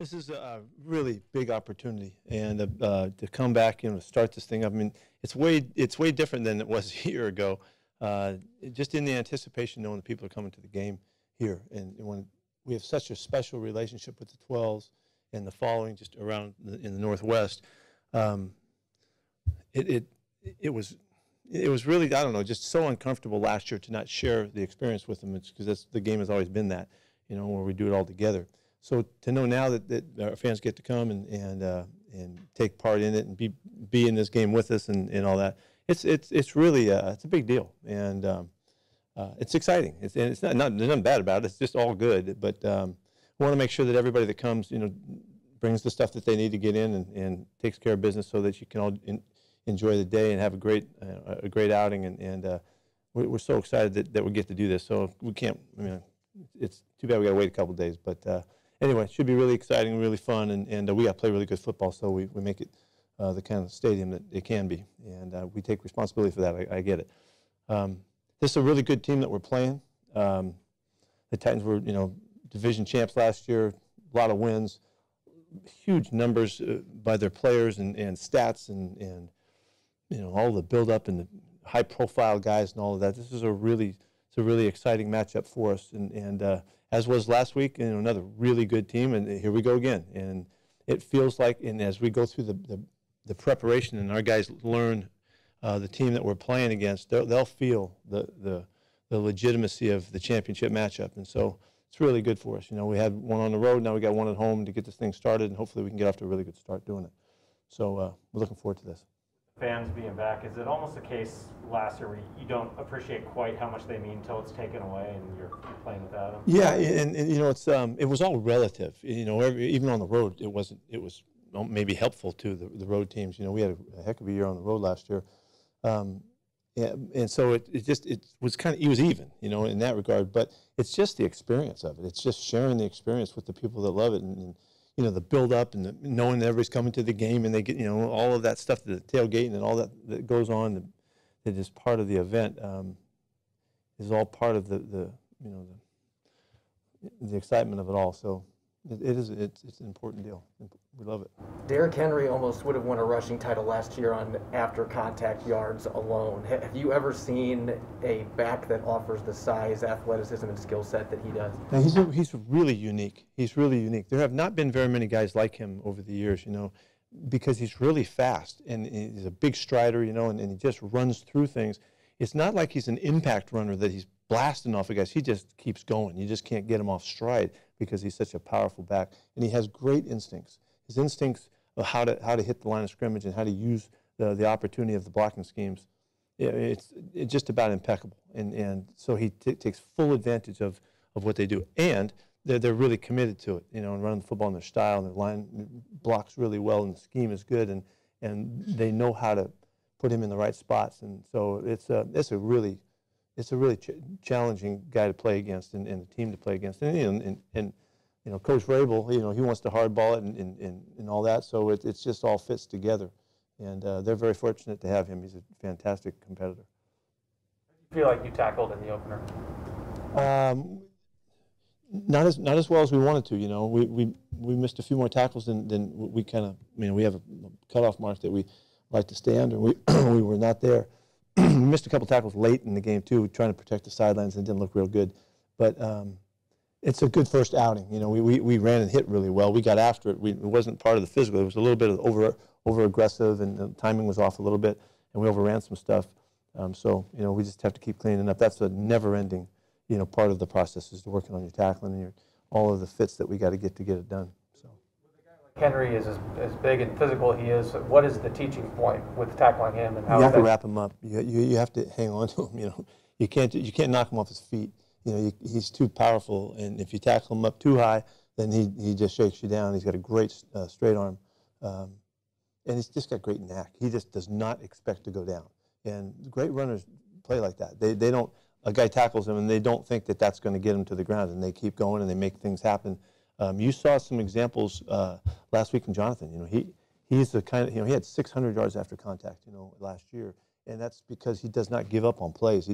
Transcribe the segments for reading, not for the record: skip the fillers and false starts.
This is a really big opportunity, and to come back and start this thing up. I mean, it's way different than it was a year ago. Just in the anticipation, knowing that people are coming to the game here, and when we have such a special relationship with the 12s and the following just around in the Northwest, it was really, I don't know, just so uncomfortable last year to not share the experience with them. It's because the game has always been that, where we do it all together. So to know now that our fans get to come and take part in it and be in this game with us and all that, it's really it's a big deal, and it's exciting. It's not there's nothing bad about it. It's just all good. But we want to make sure that everybody that comes, brings the stuff that they need to get in and takes care of business so that you can all enjoy the day and have a great outing. And we're so excited that we get to do this. So we can't. I mean, it's too bad we got to wait a couple of days, but. Anyway, it should be really exciting, really fun, and we got to play really good football, so we make it the kind of stadium that it can be, and we take responsibility for that. I get it. This is a really good team that we're playing. The Titans were, division champs last year, a lot of wins, huge numbers by their players and stats, and all the build-up and the high-profile guys and all of that. This is a really exciting matchup for us, and as was last week, another really good team, and here we go again. And it feels like, and as we go through the preparation and our guys learn the team that we're playing against, they'll feel the legitimacy of the championship matchup. And so it's really good for us. We had one on the road, now we got one at home to get this thing started, and hopefully we can get off to a really good start doing it. So we're looking forward to this. Fans being back, is it almost a case last year where you don't appreciate quite how much they mean until it's taken away and you're playing without them? Yeah, and it was all relative. Even on the road, it was maybe helpful to the road teams. We had a heck of a year on the road last year, and so it was even, in that regard. But it's just the experience of it. It's just sharing the experience with the people that love it, and the build-up and knowing that everybody's coming to the game and they get, all of that stuff, the tailgating and all that goes on that is part of the event is all part of the excitement of it all. So it's an important deal. We love it. Derrick Henry almost would have won a rushing title last year on after-contact yards alone. Have you ever seen a back that offers the size, athleticism, and skill set that he does? Now, he's really unique. He's really unique. There have not been very many guys like him over the years, because he's really fast, and he's a big strider, and he just runs through things. It's not like he's an impact runner that he's blasting off of guys. He just keeps going. You just can't get him off stride because he's such a powerful back, and he has great instincts. His instincts of how to hit the line of scrimmage and how to use the opportunity of the blocking schemes, it's just about impeccable. And so he takes full advantage of what they do, and they're really committed to it, and running the football in their style, and their line blocks really well, and the scheme is good, and they know how to put him in the right spots, and so it's a really challenging guy to play against and a team to play against, and Coach Vrabel, he wants to hardball it and all that, so it's just all fits together, and they're very fortunate to have him. He's a fantastic competitor. Do you feel like you tackled in the opener? Not as well as we wanted to. We missed a few more tackles than we kind of. We have a cutoff mark that we like to stay under. We were not there. We missed a couple tackles late in the game too, trying to protect the sidelines, and it didn't look real good. But it's a good first outing. We ran and hit really well. We got after it. It wasn't part of the physical. It was a little bit of over aggressive, and the timing was off a little bit, and we overran some stuff. So we just have to keep cleaning up. That's a never-ending part of the process, is working on your tackling and all of the fits that we got to get it done. So. With a guy like Henry is as big and physical he is, what is the teaching point with tackling him, and how? You have to wrap him up. You have to hang on to him. You can't knock him off his feet. He's too powerful, and if you tackle him up too high, then he just shakes you down. He's got a great straight arm, and he's just got great knack. He just does not expect to go down. And great runners play like that. They don't. A guy tackles him, and they don't think that that's going to get him to the ground, and they keep going, and they make things happen. You saw some examples last week from Jonathan. He's the kind of, he had 600 yards after contact, last year, and that's because he does not give up on plays.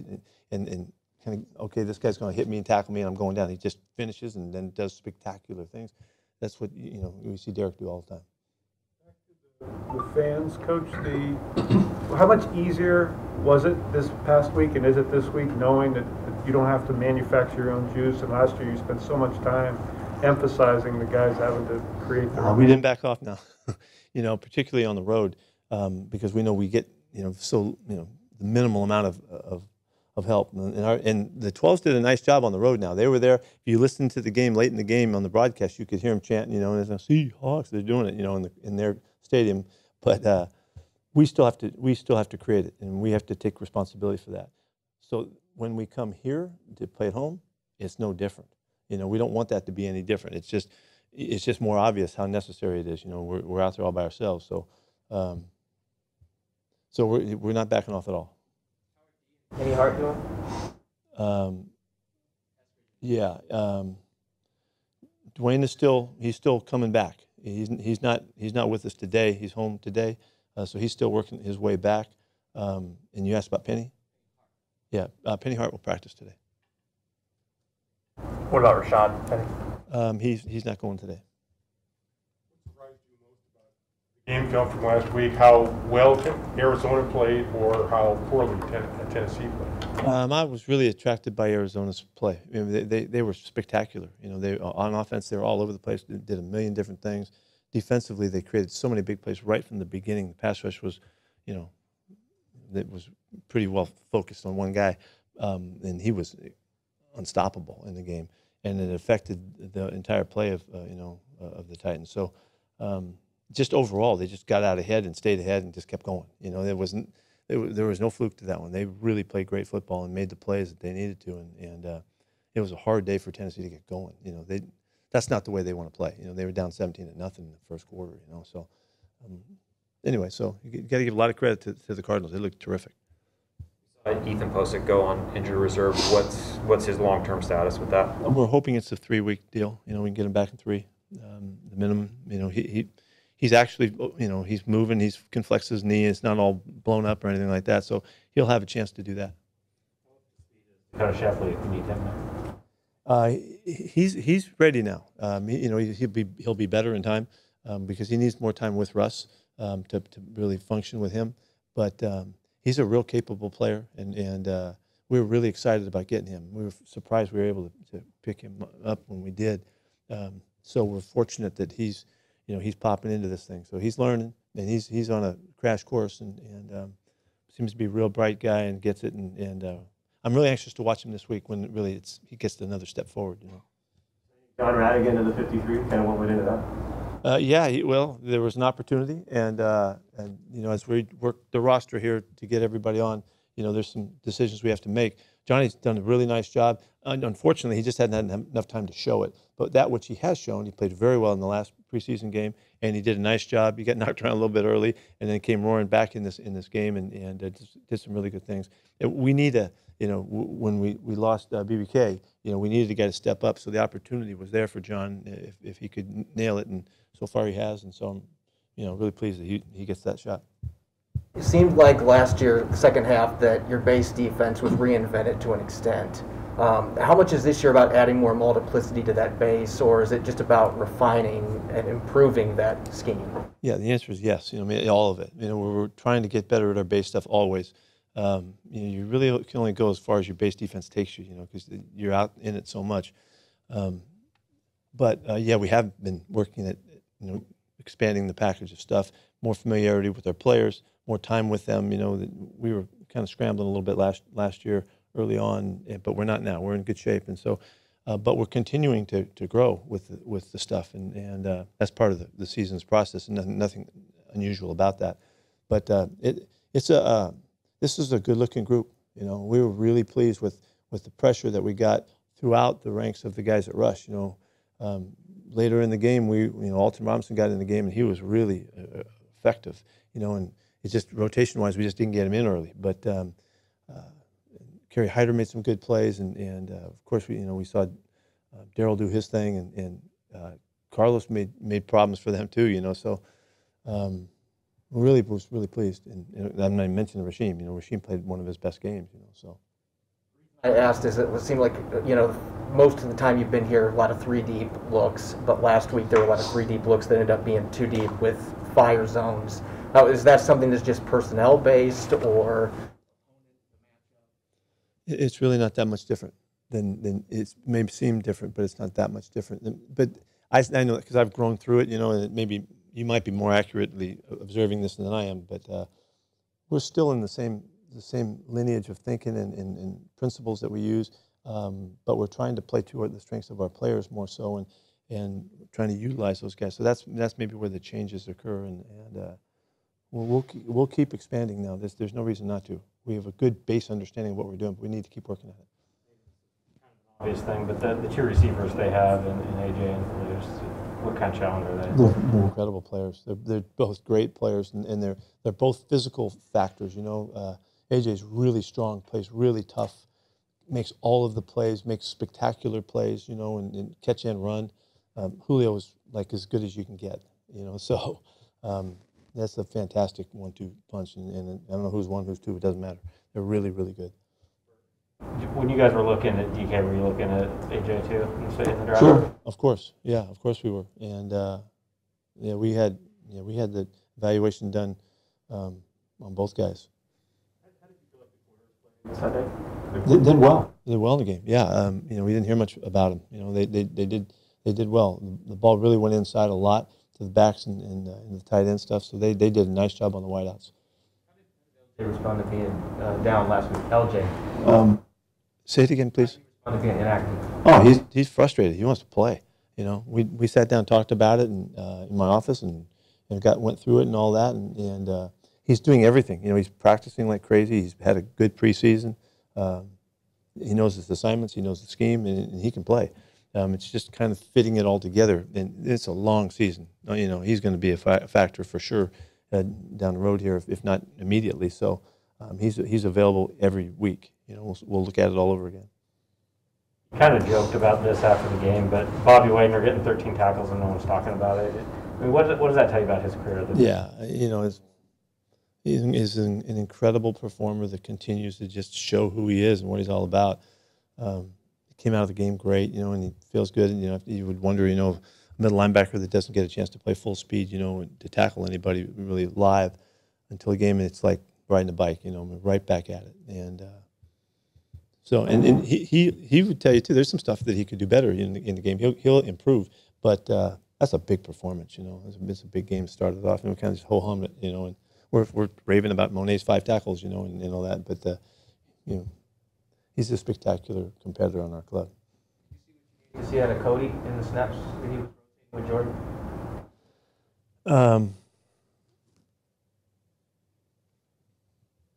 And kind of, okay, this guy's going to hit me and tackle me, and I'm going down. He just finishes and then does spectacular things. that's what we see Derek do all the time. The fans, Coach, how much easier was it this past week and is it this week knowing that you don't have to manufacture your own juice? And last year you spent so much time emphasizing the guys having to create their own. We didn't back off now, particularly on the road, because we know we get the minimal amount of help. And the 12s did a nice job on the road now. They were there. If you listened to the game late in the game on the broadcast, you could hear them chanting, and it's Seahawks, they're doing it, in their stadium. But we still have to create it, and we have to take responsibility for that. So when we come here to play at home, it's no different. We don't want that to be any different. It's just more obvious how necessary it is. We're out there all by ourselves. So we're not backing off at all. Any heart to him? Yeah. Dwayne is still coming back. He's not with us today. He's home today, so he's still working his way back. And you asked about Penny? Yeah, Penny Hart will practice today. What about Rashad Penny? He's not going today. What surprised you most about the game film from last week? How well Arizona played, or how poorly Tennessee played? I was really attracted by Arizona's play. They were spectacular. They on offense they were all over the place. They did a million different things. Defensively, they created so many big plays right from the beginning. The pass rush was, it was pretty well focused on one guy, and he was unstoppable in the game, and it affected the entire play of the Titans. So just overall, they just got out ahead and stayed ahead and just kept going. There was no fluke to that one. They really played great football and made the plays that they needed to, and it was a hard day for Tennessee to get going. That's not the way they want to play. They were down 17-0 in the first quarter. So anyway, so you got to give a lot of credit to the Cardinals. They looked terrific. Ethan Posick go on injured reserve. What's his long-term status with that? We're hoping it's a 3-week deal. We can get him back in 3, the minimum. He's actually, he's moving. He can flex his knee. It's not all blown up or anything like that. So he'll have a chance to do that. Coach Sheffield, if you need him now. He's ready now. He'll be better in time because he needs more time with Russ to really function with him. But he's a real capable player, and we were really excited about getting him. We were surprised we were able to pick him up when we did. So we're fortunate that he's popping into this thing. So he's learning, and he's on a crash course, and seems to be a real bright guy and gets it. And I'm really anxious to watch him this week when really he gets another step forward. John Radigan to the 53, kind of what went into that? There was an opportunity, and as we work the roster here to get everybody on, there's some decisions we have to make. Johnny's done a really nice job. Unfortunately, he just hadn't had enough time to show it. But that which he has shown, he played very well in the last preseason game, and he did a nice job. He got knocked around a little bit early, and then came roaring back in this game, and did some really good things. We need when we lost BBK, we needed a guy to step up. So the opportunity was there for John if he could nail it, and so far he has. And so I'm, really pleased that he gets that shot. It seemed like last year, second half, that your base defense was reinvented to an extent. How much is this year about adding more multiplicity to that base, or is it just about refining and improving that scheme? Yeah, the answer is yes. All of it. We're trying to get better at our base stuff always. You really can only go as far as your base defense takes you, because you're out in it so much. But we have been working at, expanding the package of stuff, more familiarity with our players, more time with them. We were kind of scrambling a little bit last year early on, but we're not now. We're in good shape, and so, but we're continuing to grow with the stuff, and that's part of the season's process, and nothing unusual about that. But this is a good-looking group. We were really pleased with the pressure that we got throughout the ranks of the guys at Rush. Later in the game, Alton Robinson got in the game, and he was really effective. And it's just rotation-wise, we just didn't get him in early. But Kerry Hyder made some good plays, and of course, we saw Darryl do his thing, and Carlos made problems for them too. So. Was really pleased, and I'm not even mentioning Rasheem. Rasheem played one of his best games. So I asked, it seemed like most of the time you've been here, a lot of 3-deep looks, but last week there were a lot of 3-deep looks that ended up being 2-deep with fire zones. Now, is that something that's just personnel based, or? It's really not that much different than it may seem different, but it's not that much different. But I know because I've grown through it, and maybe you might be more accurately observing this than I am, but we're still in the same lineage of thinking and principles that we use, but we're trying to play to the strengths of our players more so, and trying to utilize those guys. So that's maybe where the changes occur, and we'll keep expanding now. There's no reason not to. We have a good base understanding of what we're doing, but we need to keep working at it. Obvious thing, but the two receivers they have in AJ and Julius, what kind of challenge are they? They're incredible players. They're both great players, and they're both physical factors. AJ's really strong, plays really tough, makes all of the plays, makes spectacular plays. And catch and run. Julio is like as good as you can get. So. That's a fantastic 1-2 punch, and I don't know who's 1, who's 2. It doesn't matter. They're really, really good. When you guys were looking at DK, were you looking at AJ too in the draft? Sure, of course. Yeah, of course we were. And we had the evaluation done on both guys. Sunday? They did well. They did well in the game. Yeah. We didn't hear much about them. They did well. The ball really went inside a lot to the backs and the tight end stuff. So they did a nice job on the wideouts. They responded to being down last week. LJ. Say it again, please. Responded to being inactive. Oh, he's frustrated. He wants to play. We sat down, talked about it in my office, and went through it and all that. And he's doing everything. He's practicing like crazy. He's had a good preseason. He knows his assignments. He knows the scheme, and he can play. It's just kind of fitting it all together, and it's a long season. He's going to be a factor for sure down the road here, if not immediately. So he's available every week. We'll look at it all over again. Kind of joked about this after the game, but Bobby Wagner getting 13 tackles and no one's talking about it. I mean, what does that tell you about his career? Yeah, he's an incredible performer that continues to just show who he is and what he's all about. Came out of the game great, and he feels good. And, you would wonder, a middle linebacker that doesn't get a chance to play full speed, to tackle anybody really live until the game, and it's like riding a bike, right back at it. And and he would tell you too. There's some stuff that he could do better in the game. He'll improve, but that's a big performance. It's a big game started off, and we kind of just ho hum it, and we're raving about Monet's 5 tackles, and all that, but he's a spectacular competitor on our club. You see out of Cody in the snaps that he was with Jordan?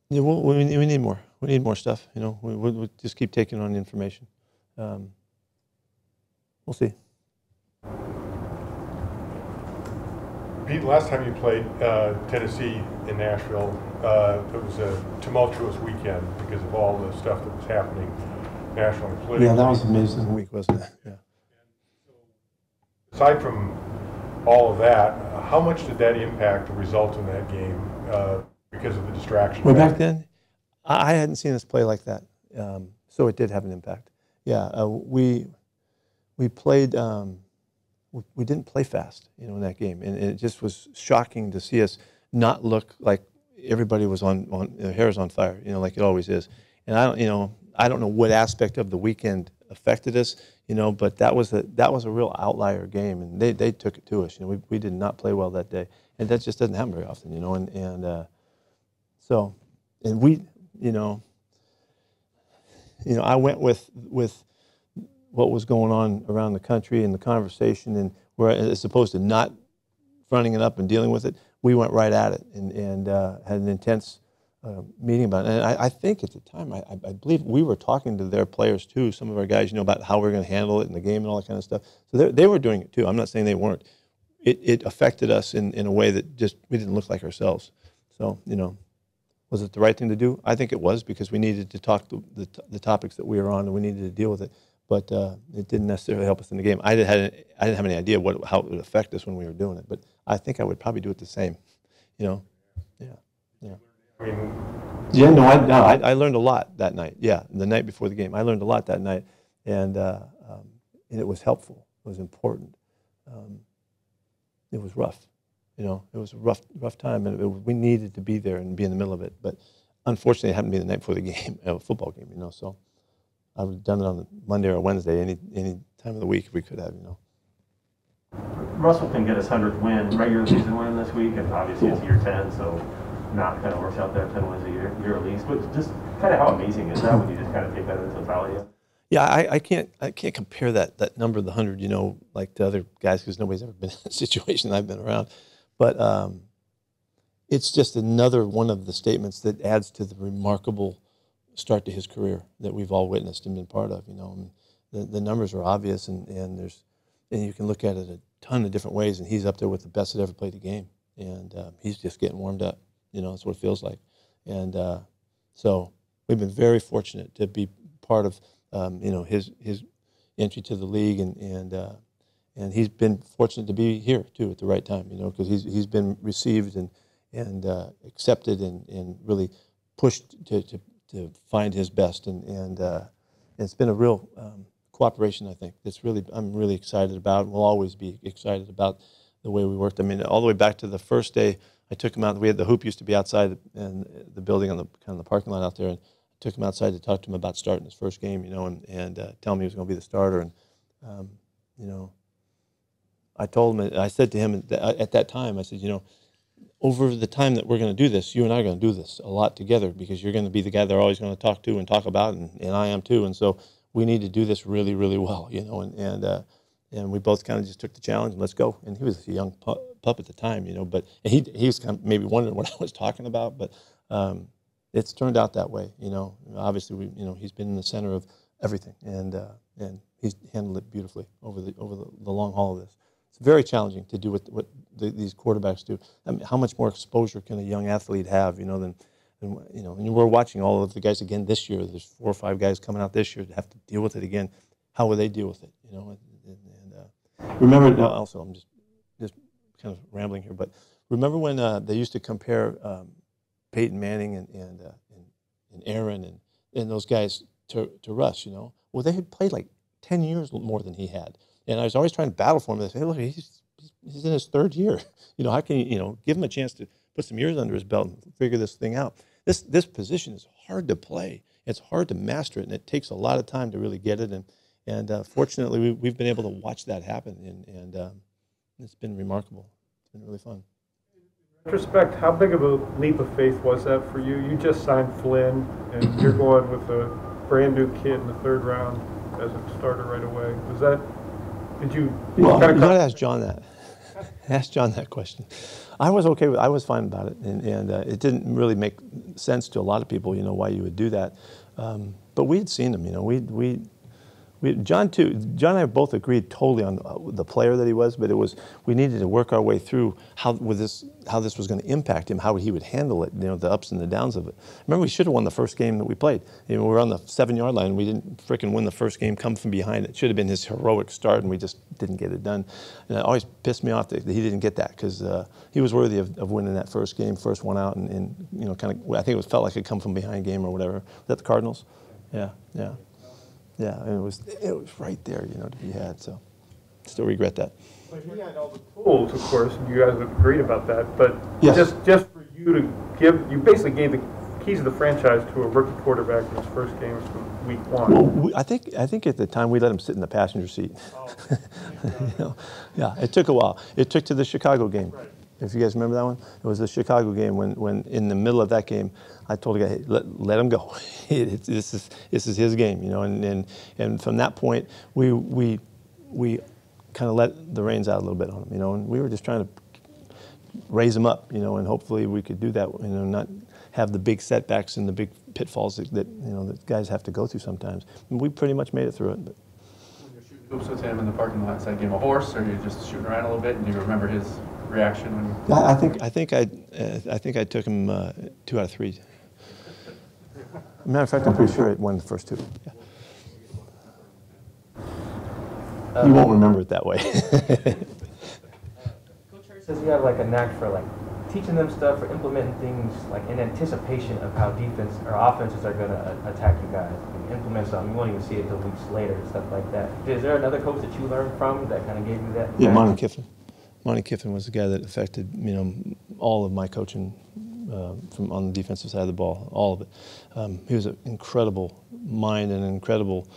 We need more. We need more stuff. We'll just keep taking on the information. We'll see. Pete, last time you played Tennessee in Nashville, it was a tumultuous weekend because of all the stuff that was happening nationally politically. Yeah, that was an amazing week, wasn't it? Yeah. Aside from all of that, how much did that impact the result in that game because of the distraction? Well, back then, I hadn't seen us play like that, so it did have an impact. Yeah, we played. We didn't play fast, in that game, and it just was shocking to see us not look like everybody was on their hair is on fire, like it always is. And I don't know what aspect of the weekend affected us, but that was a real outlier game, and they took it to us. We did not play well that day, and that just doesn't happen very often, and we, I went with what was going on around the country and the conversation, and where as opposed to not fronting it up and dealing with it, we went right at it and had an intense meeting about it. And I think at the time, I believe we were talking to their players too, some of our guys, about how we're going to handle it in the game and all that kind of stuff. So they were doing it too. I'm not saying they weren't. It affected us in a way that just we didn't look like ourselves. So, was it the right thing to do? I think it was, because we needed to talk the topics that we were on, and we needed to deal with it. But it didn't necessarily help us in the game. I didn't have any idea how it would affect us when we were doing it. But I think I would probably do it the same. Yeah. I mean, yeah, no, I learned a lot that night. Yeah, the night before the game, I learned a lot that night, and and it was helpful. It was important. It was rough. You know, it was a rough time, and we needed to be there and be in the middle of it. But unfortunately, it happened to be the night before the game, a football game. You know, so I would have done it on Monday or Wednesday, any time of the week we could have. You know. Russell can get his 100th win, regular season win this week, and obviously it's year 10, so not kind of works out there 10 wins a year at least. But just kind of how amazing is that when you just kind of take that in totality? Yeah, I can't compare that number, the 100, you know, like to other guys, because nobody's ever been in a situation I've been around. But it's just another one of the statements that adds to the remarkable start to his career that we've all witnessed and been part of. You know, and the numbers are obvious, and you can look at it a ton of different ways. And he's up there with the best that ever played the game, and he's just getting warmed up. You know, that's what it feels like. And so we've been very fortunate to be part of you know, his entry to the league, and he's been fortunate to be here too at the right time. You know, because he's been received and accepted and really pushed to find his best, and it's been a real cooperation. I think I'm really excited about, and we'll always be excited about the way we worked. I mean, all the way back to the first day I took him out. We had the hoop used to be outside in the building on the kind of the parking lot out there, and I took him outside to talk to him about starting his first game. You know, and tell him he was going to be the starter. And you know, I told him, I said to him at that time, I said, you know, over the time that we're going to do this, you and I are going to do this a lot together, because you're going to be the guy they're always going to talk to and talk about, and I am too. And so we need to do this really, really well, you know. And we both kind of just took the challenge and let's go. And he was a young pup at the time, you know. But he was kind of maybe wondering what I was talking about. But it's turned out that way, you know. Obviously, he's been in the center of everything, and he's handled it beautifully over the long haul of this. It's very challenging to do what these quarterbacks do. I mean, how much more exposure can a young athlete have, you know, than you know? And we're watching all of the guys again this year. There's 4 or 5 guys coming out this year to have to deal with it again. How will they deal with it, you know? And remember, also, I'm just kind of rambling here, but remember when they used to compare Peyton Manning and Aaron and those guys to Russ, you know? Well, they had played like 10 years more than he had. And I was always trying to battle for him. I said, hey, look, he's in his 3rd year. You know, how can you give him a chance to put some years under his belt and figure this thing out? This position is hard to play. It's hard to master it, and it takes a lot of time to really get it. And fortunately, we've been able to watch that happen, and it's been remarkable. It's been really fun. In retrospect, how big of a leap of faith was that for you? You just signed Flynn, and you're going with a brand new kid in the 3rd round as a starter right away. Was that? Did you? Well, you got to ask John that. Ask John that question. I was okay with. I was fine about it, and it didn't really make sense to a lot of people, you know, why you would do that. But we had seen him, you know. John and I both agreed totally on the player that he was, but we needed to work our way through how this was going to impact him, how he would handle it, you know, the ups and the downs of it. Remember, we should have won the first game that we played. You know, we were on the 7-yard line. We didn't frickin' win the first game, come from behind. It should have been his heroic start, and we just didn't get it done. And it always pissed me off that he didn't get that, because he was worthy of winning that first game, first one out, and you know, kind of, I think it felt like a come from behind game or whatever. Was that the Cardinals? Yeah. Yeah, and it was right there, you know, to be had. So, still regret that. But he had all the tools, of course, and you guys would agreed about that. But yes. just for you to you basically gave the keys of the franchise to a rookie quarterback in his first games from week 1. Well, I think at the time we let him sit in the passenger seat. Oh, you know? Yeah, it took a while. It took to the Chicago game. Right. If you guys remember that one, it was the Chicago game when in the middle of that game, I told the guy, hey, let him go. This is his game, you know. And from that point, we kind of let the reins out a little bit on him, you know. And we were just trying to raise him up, you know, and hopefully we could do that, you know, not have the big setbacks and the big pitfalls that you know that guys have to go through sometimes. And we pretty much made it through it. But. When you're shooting hoops with him in the parking lot, is that game a horse, or you're just shooting around a little bit? And do you remember his reaction when you? I think I took him 2 out of 3. Matter of fact, I'm pretty sure it won the first 2. Yeah. You won't remember it that way. Coach Harris says you have like a knack for like teaching them stuff or implementing things like in anticipation of how defense or offenses are going to attack you guys? You implement something, you won't even see it till weeks later and stuff like that. Is there another coach that you learned from that kind of gave you that? Yeah, Monty Kiffin. Monty Kiffin was the guy that affected, you know, all of my coaching from on the defensive side of the ball, all of it. He was an incredible mind and an incredible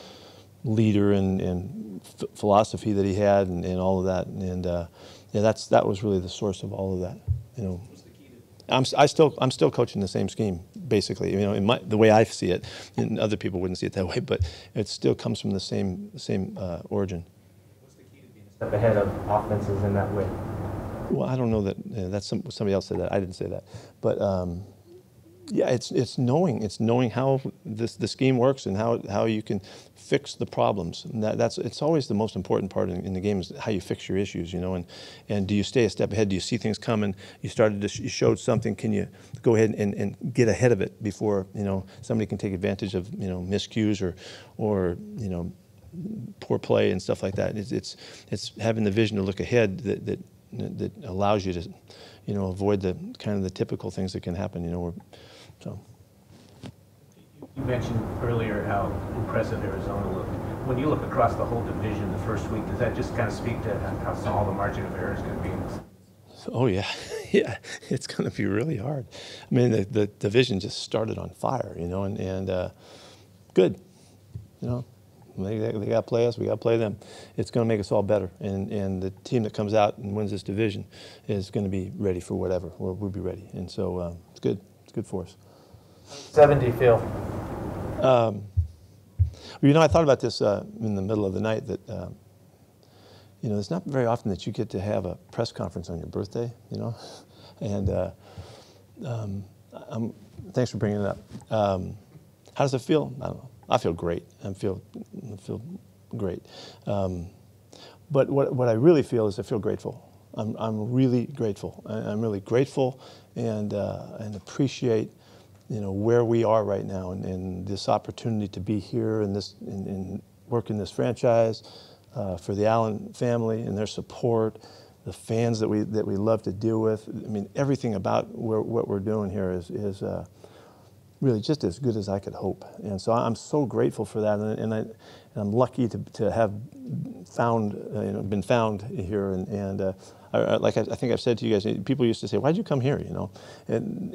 leader and philosophy that he had and all of that. And yeah, that was really the source of all of that. You know, I'm still coaching the same scheme basically. You know, in the way I see it, and other people wouldn't see it that way, but it still comes from the same origin. What's the key to being a step ahead of offenses in that way? Well, I don't know that that's somebody else said that. I didn't say that, but yeah, it's knowing how the scheme works and how you can fix the problems. And it's always the most important part in the game is how you fix your issues. You know, and do you stay a step ahead? Do you see things coming? You showed something. Can you go ahead and get ahead of it before, you know, somebody can take advantage of, you know, miscues or you know, poor play and stuff like that. It's having the vision to look ahead that allows you to, you know, avoid the kind of the typical things that can happen. You know, so. You mentioned earlier how impressive Arizona looked. When you look across the whole division the first week, does that just kind of speak to how small the margin of error is going to be in this? Oh yeah, yeah, it's going to be really hard. I mean, the division just started on fire, you know, and good, you know. They got to play us. We got to play them. It's going to make us all better. And the team that comes out and wins this division is going to be ready for whatever. We'll be ready. And so it's good. It's good for us. 70, Phil. Well, you know, I thought about this in the middle of the night that, you know, it's not very often that you get to have a press conference on your birthday, you know. And thanks for bringing it up. How does it feel? I don't know. I feel great. I feel great. But what I really feel is I feel grateful. I'm really grateful. I'm really grateful and appreciate, you know, where we are right now and this opportunity to be here and work in this franchise for the Allen family and their support, the fans that we love to deal with. I mean, everything about what we're doing here is really just as good as I could hope. And so I'm so grateful for that, and I'm lucky to have been found here. And like I think I've said to you guys, people used to say, "Why'd you come here?" You know, and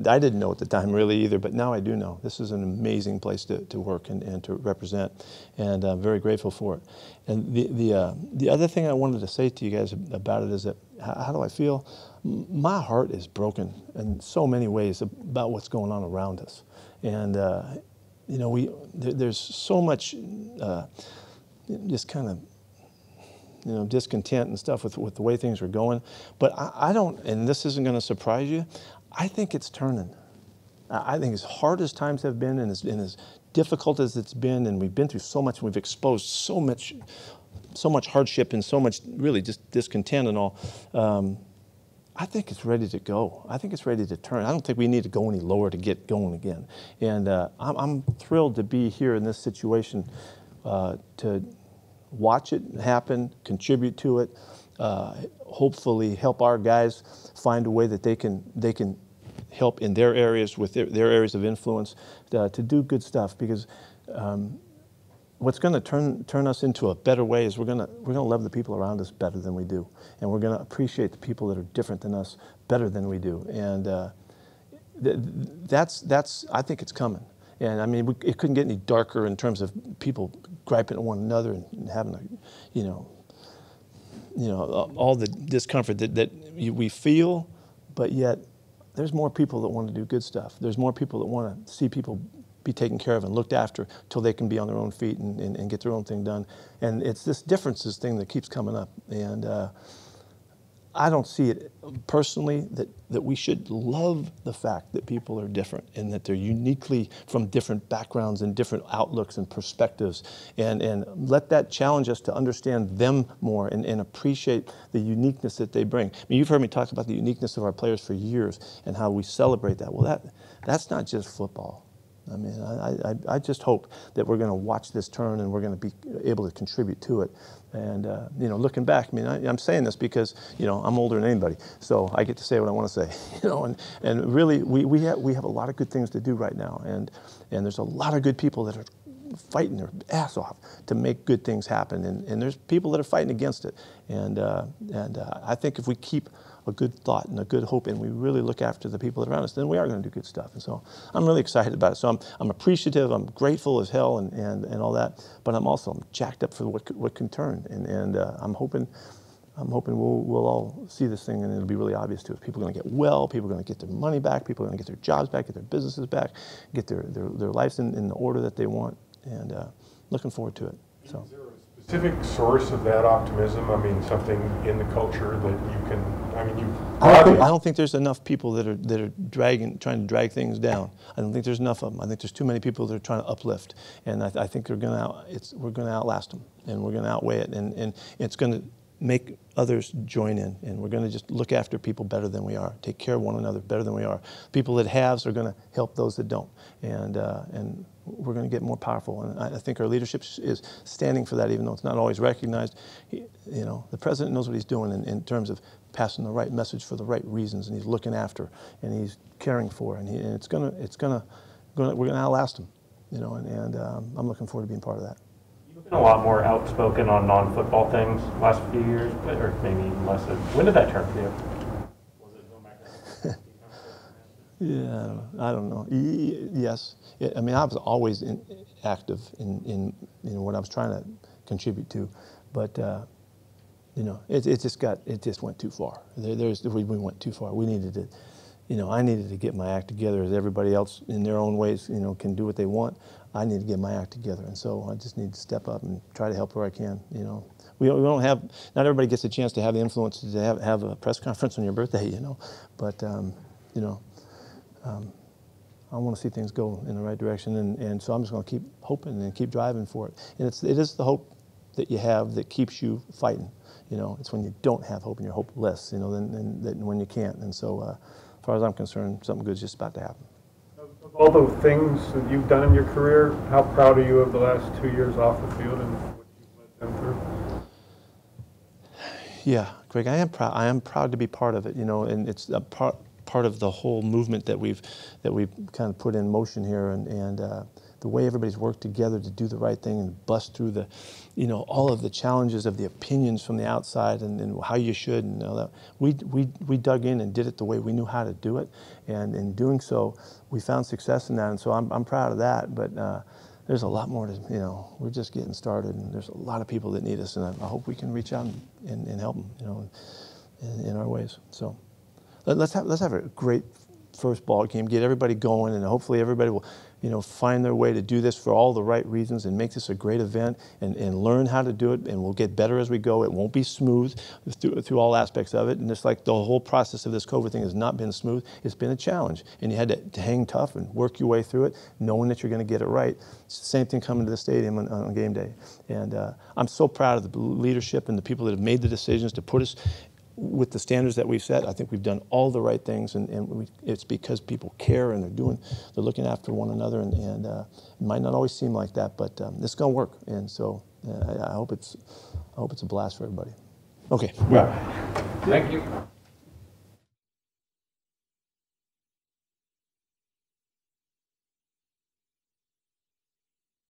I didn't know at the time really either, but now I do know. This is an amazing place to work and to represent, and I'm very grateful for it. And the other thing I wanted to say to you guys about it is that how do I feel? My heart is broken in so many ways about what's going on around us, and you know, there's so much just kind of, you know, discontent and stuff with the way things are going. But I don't, and this isn't going to surprise you, I think it's turning. I think as hard as times have been and as difficult as it's been, and we've been through so much, we've exposed so much hardship and so much really just discontent and all. I think it's ready to go. I think it's ready to turn. I don't think we need to go any lower to get going again. And I'm thrilled to be here in this situation to watch it happen, contribute to it, hopefully help our guys find a way that they can help in their areas with their areas of influence to do good stuff. Because what's going to turn us into a better way is we're going to love the people around us better than we do, and we're going to appreciate the people that are different than us better than we do. And that's I think it's coming. And I mean, it couldn't get any darker in terms of people griping at one another and having you know all the discomfort that we feel, but yet there's more people that want to do good stuff. There's more people that want to see people be taken care of and looked after till they can be on their own feet and get their own thing done. And it's this differences thing that keeps coming up. And I don't see it personally that we should love the fact that people are different and that they're uniquely from different backgrounds and different outlooks and perspectives, and let that challenge us to understand them more and appreciate the uniqueness that they bring. I mean, you've heard me talk about the uniqueness of our players for years and how we celebrate that. Well, that's not just football. I mean, I just hope that we're going to watch this turn and we're going to be able to contribute to it. And, you know, looking back, I mean, I'm saying this because, you know, I'm older than anybody, so I get to say what I want to say, you know, and really we have a lot of good things to do right now, and there's a lot of good people that are fighting their ass off to make good things happen, and there's people that are fighting against it, and I think if we keep a good thought and a good hope, and we really look after the people around us, then we are going to do good stuff. And so I'm really excited about it. So I'm appreciative, I'm grateful as hell, and all that. But I'm jacked up for what can turn, and I'm hoping we'll all see this thing, and it'll be really obvious to us. People are going to get well. People are going to get their money back. People are going to get their jobs back, get their businesses back, get their lives in the order that they want. And looking forward to it. So. Is there a specific source of that optimism? I mean, something in the culture that you can. I mean, I don't think there's enough people that are trying to drag things down. I don't think there's enough of them. I think there's too many people that are trying to uplift, and I think we're going to outlast them, and we're going to outweigh it, and it's going to make others join in, and we're going to just look after people better than we are, take care of one another better than we are. People that haves are going to help those that don't, and we're going to get more powerful. And I think our leadership is standing for that, even though it's not always recognized. You know, the president knows what he's doing in terms of passing the right message for the right reasons, and he's looking after, and he's caring for, and we're going to outlast him. You know, and I'm looking forward to being part of that. You've been a lot more outspoken on non-football things last few years, or maybe even less. When did that turn for you? Was it going back to Yeah, I don't know. Yes, I mean, I was always active in what I was trying to contribute to, but you know, it just went too far. We went too far. We needed to, you know, I needed to get my act together, as everybody else in their own ways, you know, can do what they want. I need to get my act together, and so I just need to step up and try to help where I can. You know, we don't have, not everybody gets a chance to have the influence to have a press conference on your birthday, you know, but you know, I want to see things go in the right direction, and so I'm just going to keep hoping and keep driving for it. And it is the hope that you have that keeps you fighting. You know, it's when you don't have hope and you're hopeless, you know, than when you can't. And so, as far as I'm concerned, something good's just about to happen. Of all the things that you've done in your career, how proud are you of the last 2 years off the field and what you've led them through? Yeah, Greg, I am proud. I am proud to be part of it. You know, and it's a part of the whole movement that we've kind of put in motion here, and the way everybody's worked together to do the right thing and bust through the, you know, all of the challenges of the opinions from the outside and how you should, and all that. We dug in and did it the way we knew how to do it, and in doing so, we found success in that, and so I'm proud of that. But there's a lot more to, you know, we're just getting started, and there's a lot of people that need us, and I hope we can reach out and help them, you know, in our ways. So let's have a great first ball game, get everybody going, and hopefully everybody will, you know, find their way to do this for all the right reasons and make this a great event and learn how to do it, and we'll get better as we go. It won't be smooth through all aspects of it, and just like the whole process of this COVID thing has not been smooth, it's been a challenge, and you had to hang tough and work your way through it, knowing that you're going to get it right. It's the same thing coming to the stadium on game day, and I'm so proud of the leadership and the people that have made the decisions to put us with the standards that we've set. I think we've done all the right things, and it's because people care and they're looking after one another, and it might not always seem like that, but it's going to work, and so I hope it's a blast for everybody. Okay. Thank you.